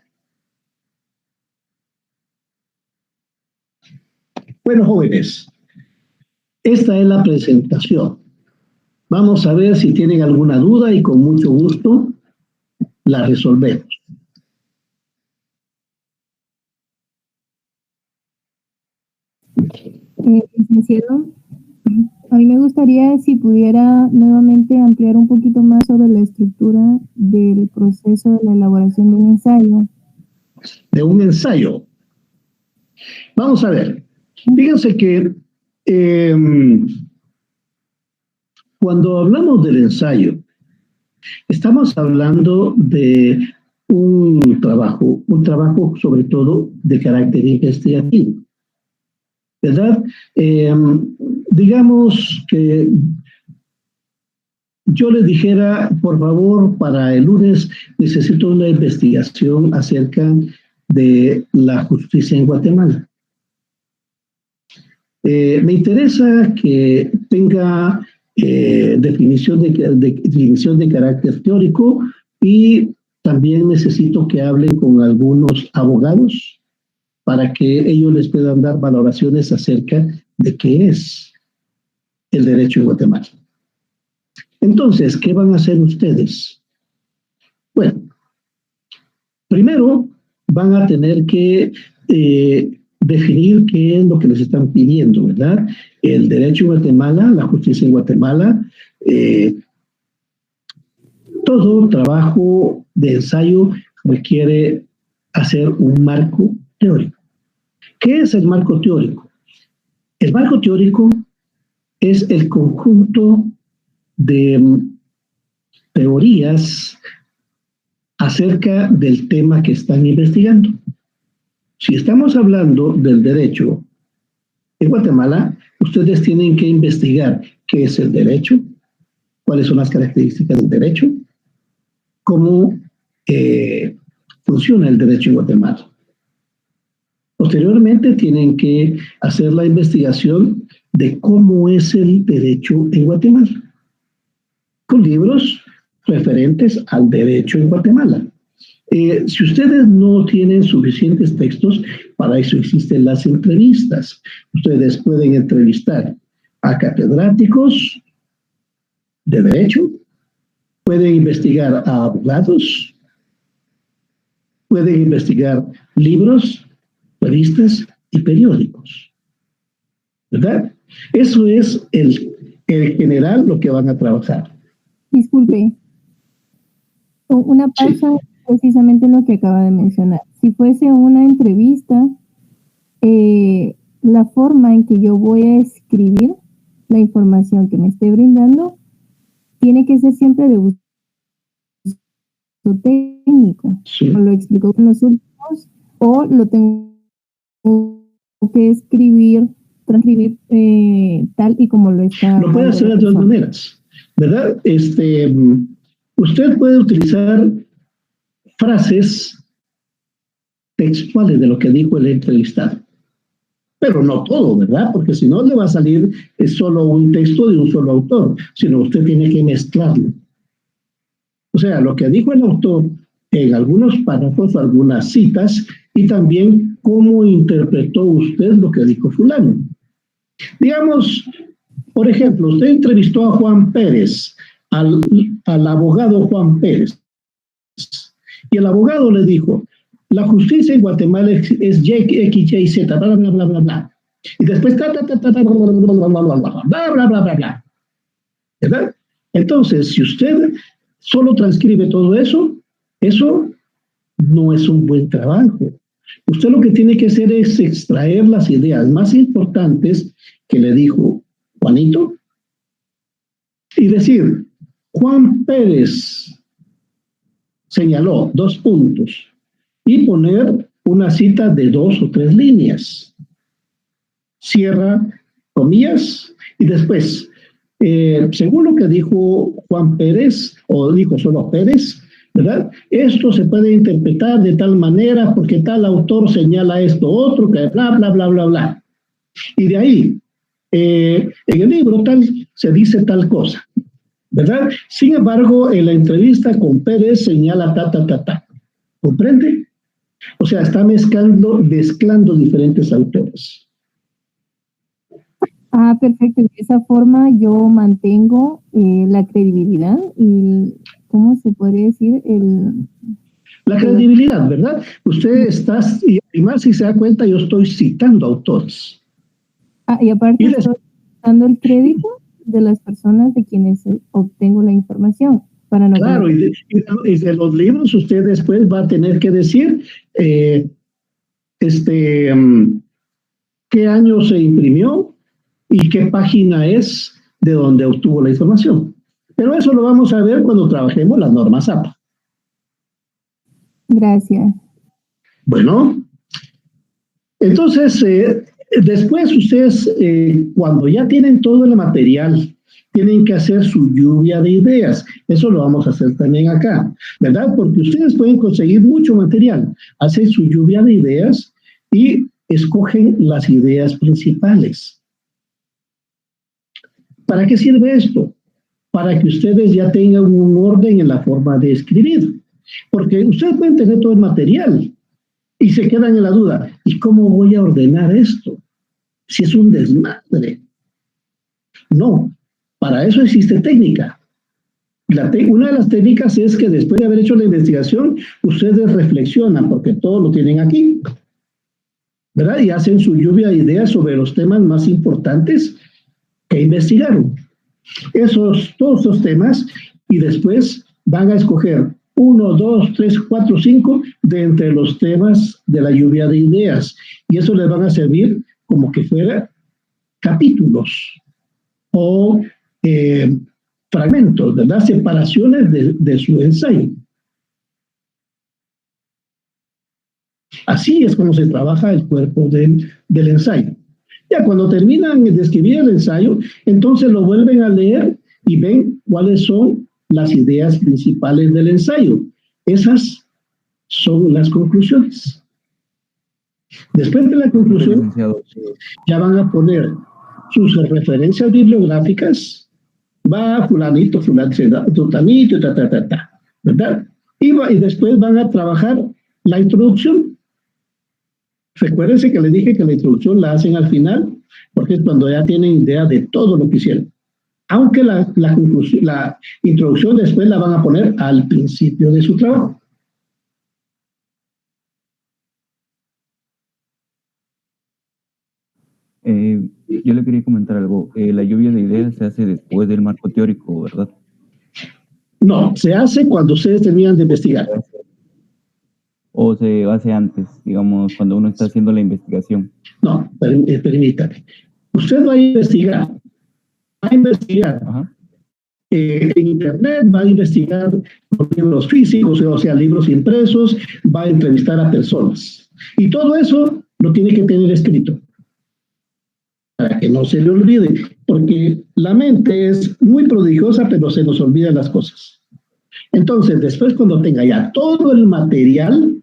Bueno, jóvenes, esta es la presentación. Vamos a ver si tienen alguna duda y con mucho gusto la resolvemos. Licenciado, a mí me gustaría si pudiera nuevamente ampliar un poquito más sobre la estructura del proceso de la elaboración de un ensayo. De un ensayo. Vamos a ver. Fíjense que cuando hablamos del ensayo, estamos hablando de un trabajo sobre todo de carácter investigativo, ¿verdad? Digamos que yo les dijera, por favor, para el lunes necesito una investigación acerca de la justicia en Guatemala. Me interesa que tenga definición de carácter teórico, y también necesito que hablen con algunos abogados para que ellos les puedan dar valoraciones acerca de qué es el derecho en Guatemala. Entonces, ¿qué van a hacer ustedes? Bueno, primero van a tener que definir qué es lo que les están pidiendo, ¿verdad? El derecho en Guatemala, la justicia en Guatemala, todo trabajo de ensayo requiere hacer un marco teórico. ¿Qué es el marco teórico? El marco teórico es el conjunto de teorías acerca del tema que están investigando. Si estamos hablando del derecho en Guatemala, ustedes tienen que investigar qué es el derecho, cuáles son las características del derecho, cómo funciona el derecho en Guatemala. Posteriormente tienen que hacer la investigación de cómo es el derecho en Guatemala, con libros referentes al derecho en Guatemala. Si ustedes no tienen suficientes textos, para eso existen las entrevistas. Ustedes pueden entrevistar a catedráticos de derecho, pueden investigar a abogados, pueden investigar libros, revistas y periódicos, ¿verdad? Eso es el general lo que van a trabajar. Disculpe, una pausa. Sí. Precisamente lo que acaba de mencionar. Si fuese una entrevista, la forma en que yo voy a escribir la información que me esté brindando tiene que ser siempre de uso técnico. Sí. O lo explico en los últimos, o lo tengo que transcribir tal y como lo está. Lo puede hacer de dos maneras, ¿verdad? Usted puede utilizar frases textuales de lo que dijo el entrevistado, pero no todo, ¿verdad? Porque si no le va a salir solo un texto de un solo autor, sino usted tiene que mezclarlo. O sea, lo que dijo el autor en algunos párrafos, algunas citas, y también cómo interpretó usted lo que dijo fulano. Digamos, por ejemplo, usted entrevistó a Juan Pérez, al abogado Juan Pérez. Y el abogado le dijo, la justicia en Guatemala es X, Y, Z, bla, bla, bla, bla, bla. Y después, bla, bla, bla, bla, bla. ¿Verdad? Entonces, si usted solo transcribe todo eso, eso no es un buen trabajo. Usted lo que tiene que hacer es extraer las ideas más importantes que le dijo Juanito y decir, Juan Pérez señaló 2 puntos y poner una cita de 2 o 3 líneas. Cierra comillas y después, según lo que dijo Juan Pérez, o dijo solo Pérez, ¿verdad? Esto se puede interpretar de tal manera porque tal autor señala esto otro, que bla, bla, bla, bla, bla. Y de ahí, en el libro tal se dice tal cosa, ¿verdad? Sin embargo, en la entrevista con Pérez señala ta. ¿Comprende? O sea, está mezclando diferentes autores. Perfecto. De esa forma yo mantengo la credibilidad y, ¿cómo se podría decir? La credibilidad, ¿verdad? Usted está, y más si se da cuenta, yo estoy citando autores. Y aparte estoy dando el crédito de las personas de quienes obtengo la información. Para no claro, y de los libros usted después va a tener que decir qué año se imprimió y qué página es de donde obtuvo la información. Pero eso lo vamos a ver cuando trabajemos las normas APA. Gracias. Bueno, entonces, después ustedes, cuando ya tienen todo el material, tienen que hacer su lluvia de ideas. Eso lo vamos a hacer también acá, ¿verdad? Porque ustedes pueden conseguir mucho material. Hacen su lluvia de ideas y escogen las ideas principales. ¿Para qué sirve esto? Para que ustedes ya tengan un orden en la forma de escribir. Porque ustedes pueden tener todo el material y se quedan en la duda. ¿Y cómo voy a ordenar esto? Si es un desmadre. No, para eso existe técnica. Una de las técnicas es que después de haber hecho la investigación, ustedes reflexionan, porque todo lo tienen aquí, ¿verdad? Y hacen su lluvia de ideas sobre los temas más importantes que investigaron. Todos esos temas, y después van a escoger 1, 2, 3, 4, 5 de entre los temas de la lluvia de ideas. Y eso les van a servir como que fuera capítulos o fragmentos, ¿verdad? Separaciones de su ensayo. Así es como se trabaja el cuerpo del ensayo. Ya cuando terminan de escribir el ensayo, entonces lo vuelven a leer y ven cuáles son las ideas principales del ensayo. Esas son las conclusiones. Después de la conclusión, ya van a poner sus referencias bibliográficas. Va fulanito, tutanito, ¿verdad? Y después van a trabajar la introducción. Recuérdense que les dije que la introducción la hacen al final, porque es cuando ya tienen idea de todo lo que hicieron. Aunque la introducción después la van a poner al principio de su trabajo. Yo le quería comentar algo. La lluvia de ideas se hace después del marco teórico, ¿verdad? No, se hace cuando ustedes terminan de investigar. ¿O se hace antes, digamos, cuando uno está haciendo la investigación? No, permítame. Usted va a investigar. Ajá. En internet, va a investigar con libros físicos, o sea, libros impresos, va a entrevistar a personas. Y todo eso lo tiene que tener escrito, para que no se le olvide, porque la mente es muy prodigiosa, pero se nos olvidan las cosas. Entonces, después cuando tenga ya todo el material,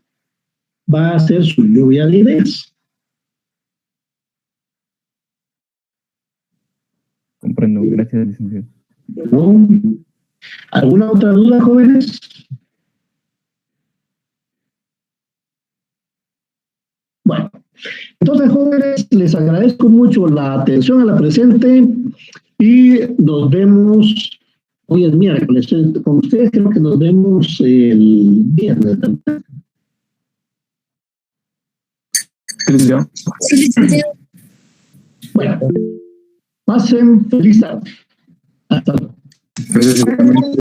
va a hacer su lluvia de ideas. Comprendo, gracias, licenciado. Bueno, ¿alguna otra duda, jóvenes? Bueno, entonces, jóvenes, les agradezco mucho la atención a la presente y nos vemos, hoy es miércoles, con ustedes creo que nos vemos el viernes. Sí, licenciado. Bueno, pasen feliz tarde. Hasta luego. Gracias.